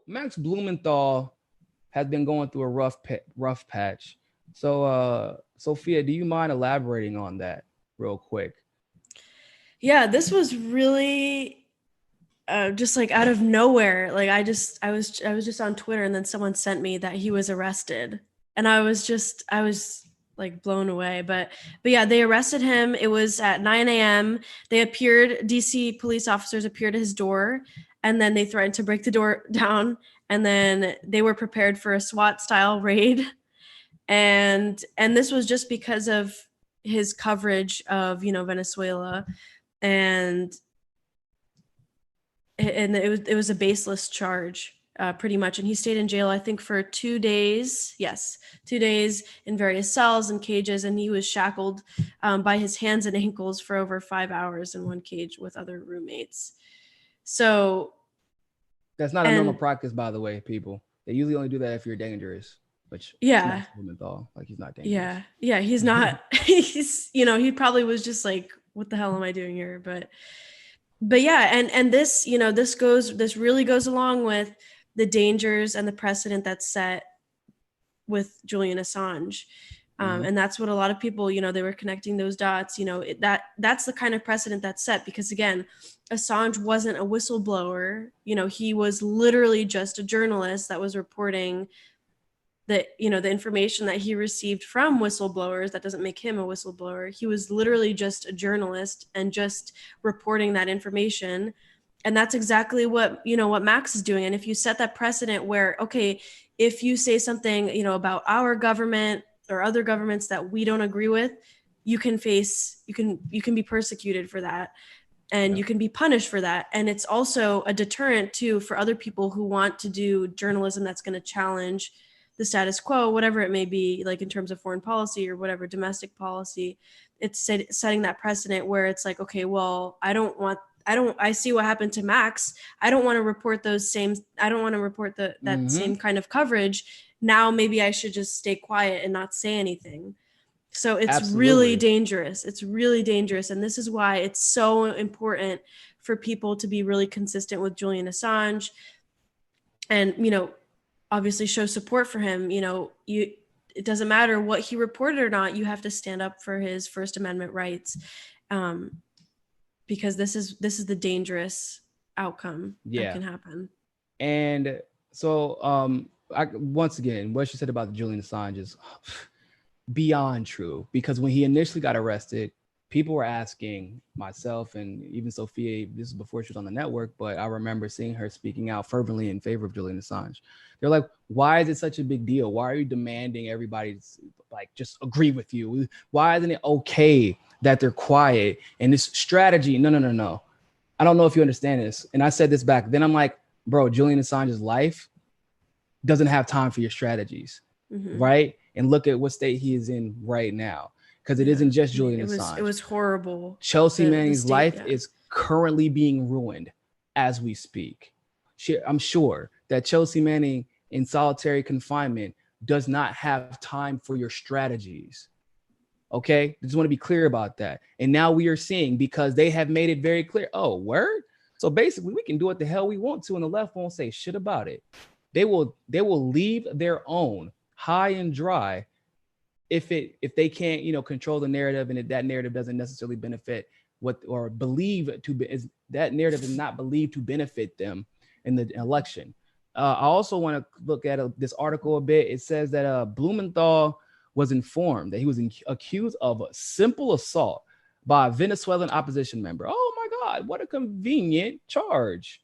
Max Blumenthal has been going through a rough patch. So, Sophia, do you mind elaborating on that real quick? Yeah, this was really just like out of nowhere. Like I was just on Twitter, and then someone sent me that he was arrested, and I was like blown away. But yeah, they arrested him. It was at 9 a.m. They appeared. DC police officers appeared at his door, and then they threatened to break the door down. And then they were prepared for a SWAT style raid. And this was just because of his coverage of Venezuela, and it was a baseless charge, pretty much. And he stayed in jail, I think, for 2 days. Yes, 2 days in various cells and cages, and he was shackled by his hands and ankles for over 5 hours in one cage with other roommates. So, That's not a normal and practice, by the way, people. They usually only do that if you're dangerous, which it's yeah, Max Blumenthal. Like, he's not dangerous. yeah, he's not. He probably was just like, "What the hell am I doing here?" But yeah, and this, this really goes along with the dangers and the precedent that's set with Julian Assange. Hmm. And that's what a lot of people, they were connecting those dots. That's the kind of precedent that's set, because again, Assange wasn't a whistleblower. He was literally just a journalist that was reporting the information that he received from whistleblowers. That doesn't make him a whistleblower. He was literally just a journalist and just reporting that information. And that's exactly what Max is doing. And if you set that precedent where, okay, if you say something about our government or other governments that we don't agree with, you can be persecuted for that, and Yeah. you can be punished for that. And it's also a deterrent too for other people who want to do journalism that's going to challenge the status quo, whatever it may be, like in terms of foreign policy or whatever, domestic policy. It's setting that precedent where it's like, okay, well, I see what happened to Max. I don't want to report that Hmm. same kind of coverage. Now maybe I should just stay quiet and not say anything. So it's really Absolutely. dangerous. It's really dangerous. And this is why it's so important for people to be really consistent with Julian Assange, and, obviously show support for him. It doesn't matter what he reported or not. You have to stand up for his First Amendment rights, um, because this is the dangerous outcome that Yeah. can happen. And so, once again, what she said about Julian Assange is beyond true, because when he initially got arrested, people were asking myself and even Sophia, this is before she was on the network, but I remember seeing her speaking out fervently in favor of Julian Assange. They're like, why is it such a big deal? Why are you demanding everybody to, like, just agree with you? Why isn't it okay that they're quiet? And this strategy, no, no, no, no. I don't know if you understand this. And I said this back then. I'm like, bro, Julian Assange's life doesn't have time for your strategies, Hmm. right? And look at what state he is in right now, because it Yeah, isn't just I mean, Julian it Assange. was horrible. Chelsea The Manning's state, life yeah. is currently being ruined as we speak. I'm sure that Chelsea Manning in solitary confinement does not have time for your strategies. Okay, I just want to be clear about that. And now we are seeing, because they have made it very clear. Oh, word. So basically, we can do what the hell we want to, and the left won't say shit about it. They will leave their own high and dry if they can't control the narrative, and if that narrative doesn't necessarily benefit what, or believe to be, is that narrative is not believed to benefit them in the election. I also want to look at this article a bit. It says that Blumenthal was informed that he was accused of a simple assault by a Venezuelan opposition member. Oh my God, what a convenient charge.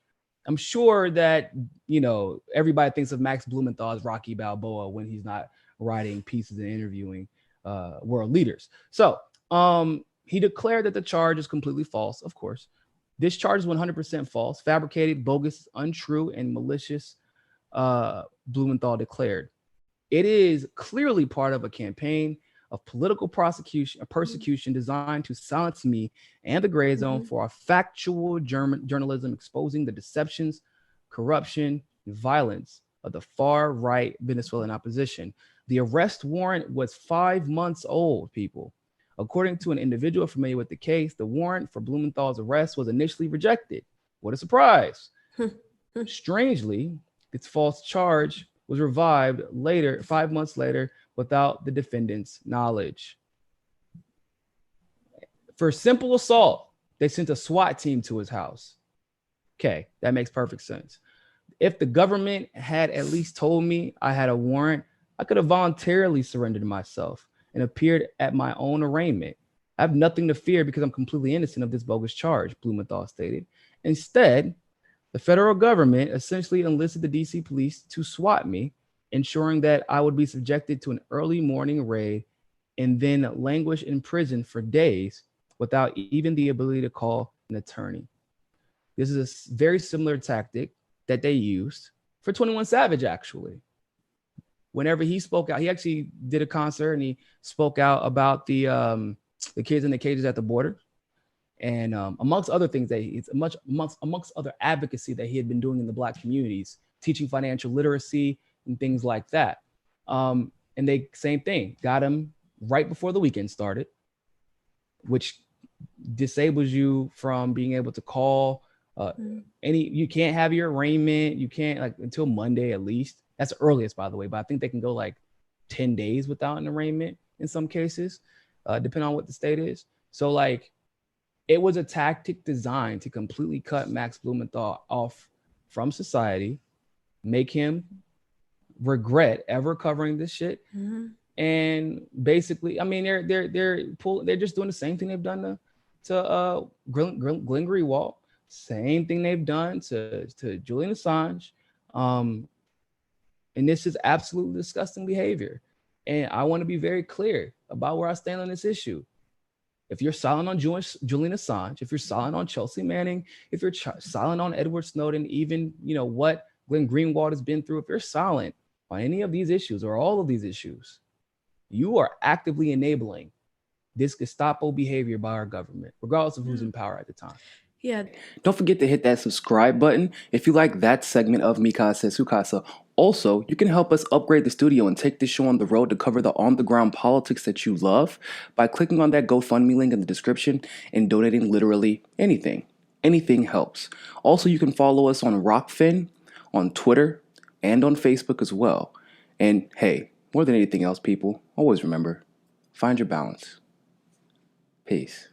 I'm sure that everybody thinks of Max Blumenthal as Rocky Balboa when he's not writing pieces and interviewing world leaders. So he declared that the charge is completely false, of course. This charge is 100% false, fabricated, bogus, untrue, and malicious, Blumenthal declared. It is clearly part of a campaign of political prosecution, a persecution designed to silence me and the Gray Zone Hmm. for our factual journalism exposing the deceptions, corruption, and violence of the far right Venezuelan opposition. The arrest warrant was 5 months old, people. According to an individual familiar with the case, the warrant for Blumenthal's arrest was initially rejected. What a surprise. Strangely, This false charge was revived later, 5 months later, without the defendant's knowledge. For simple assault, they sent a SWAT team to his house. Okay, that makes perfect sense. If the government had at least told me I had a warrant, I could have voluntarily surrendered myself and appeared at my own arraignment. I have nothing to fear because I'm completely innocent of this bogus charge, Blumenthal stated. Instead, the federal government essentially enlisted the DC police to SWAT me, ensuring that I would be subjected to an early morning raid and then languish in prison for days without even the ability to call an attorney. This is a very similar tactic that they used for 21 Savage, actually. Whenever he spoke out, he actually did a concert and he spoke out about the kids in the cages at the border. And amongst other things, that it's amongst other advocacy that he had been doing in the Black communities, teaching financial literacy and things like that. And they, same thing, got him right before the weekend started, which disables you from being able to call you can't have your arraignment. You can't, like, until Monday at least. That's the earliest, by the way, but I think they can go like 10 days without an arraignment in some cases, depending on what the state is. So like, it was a tactic designed to completely cut Max Blumenthal off from society, make him regret ever covering this shit. Mm-hmm. And basically, I mean, they're just doing the same thing they've done to Glenn Greenwald, same thing they've done to Julian Assange. And this is absolutely disgusting behavior. And I want to be very clear about where I stand on this issue. If you're silent on Julian Assange, if you're silent on Chelsea Manning, if you're silent on Edward Snowden, even, what Glenn Greenwald has been through, if you're silent on any of these issues or all of these issues, you are actively enabling this Gestapo behavior by our government, regardless of who's in power at the time. Yeah. Don't forget to hit that subscribe button if you like that segment of Mikasa Sukasa. Also, you can help us upgrade the studio and take this show on the road to cover the on-the-ground politics that you love by clicking on that GoFundMe link in the description and donating literally anything. Anything helps. Also, you can follow us on Rockfin, on Twitter, and on Facebook as well. And hey, more than anything else, people, always remember, find your balance. Peace.